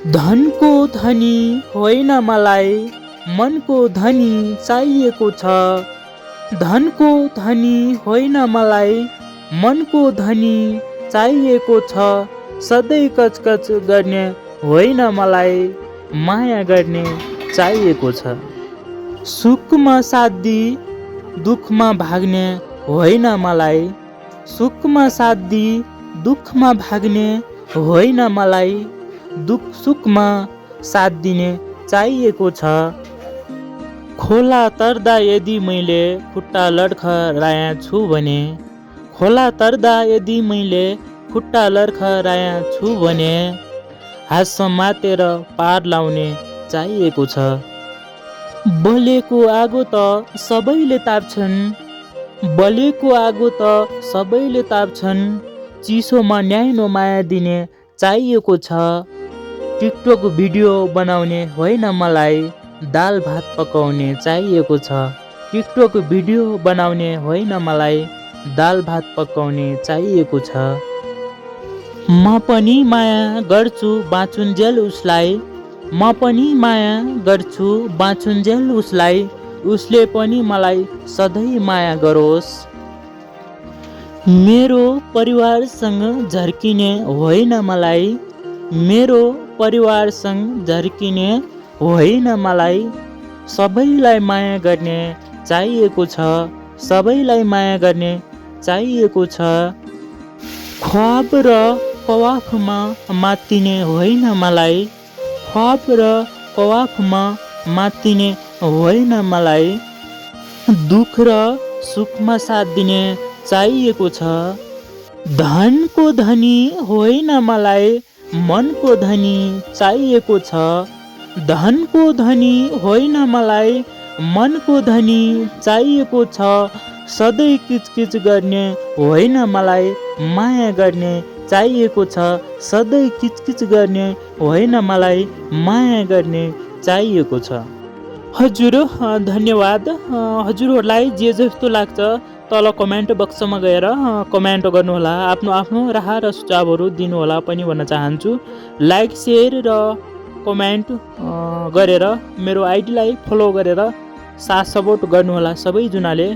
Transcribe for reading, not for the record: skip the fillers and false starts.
धनको धनी होइन मलाई, मनको धनी चाहिएको छ। धनको धनी होइन मलाई, मनको धनी चाहिएको छ। सधैँ कचकच गर्ने होइन मलाई, माया गर्ने चाहिएको छ। सुखमा साथ दिई दुखमा भाग्ने होइन मलाई, सुखमा साथ दिई दुखमा भाग्ने होइन मलाई। दुख सुखमा साथ दिने चाहिएको छ। खोला तर्दा यदि मैले खुट्टा लड्खराया छु भने, खोला तर्दा यदि मैले खुट्टा लड्खराया छु भने, हात समातेर पार लाउने चाहिएको छ। बलेको आगो त सबैले ताप्छन्, बलेको आगो त सबैले ताप्छन्। चिसोमा न्यानो माया दिने चाहिएको छ। टिकटक भिडियो बनाउने होइन मलाई, दाल भात पकाउने चाहिएको छ। टिकटक भिडियो बनाउने होइन मलाई, दाल भात पकाउने चाहिएको छ। म पनि माया गर्छु बाँचुन्जेल उसलाई, म पनि माया गर्छु बाँचुन्जेल उसलाई। उसले पनि मलाई सधैँ माया गरोस्। मेरो परिवारसँग झर्किने होइन मलाई, मेरो परिवारसँग झर्किने होइन मलाई। सबैलाई माया गर्ने चाहिएको छ, सबैलाई माया गर्ने चाहिएको छ। ख्वाब र कवाफमा मात्तिने होइन मलाई, ख्वाब र कवाफमा मात्तिने होइन मलाई। दुख र सुखमा साथ दिने चाहिएको छ। धनको धनी होइन मलाई, मनको धनी चाहिएको छ। धनको धनी होइन मलाई, मनको धनी चाहिएको छ। सधैँ किचकिच गर्ने होइन मलाई, माया गर्ने चाहिएको छ। सधैँ किचकिच गर्ने होइन मलाई, माया गर्ने चाहिएको छ। हजुर धन्यवाद। हजुरहरूलाई जे जस्तो लाग्छ तल कमेन्ट बक्समा गएर कमेन्ट गर्नुहोला। आफ्नो आफ्नो राह र सुझावहरू दिनुहोला पनि भन्न चाहन्छु। लाइक सेयर र कमेन्ट गरेर मेरो आइडीलाई फलो गरेर साथ सपोर्ट गर्नुहोला सबैजनाले।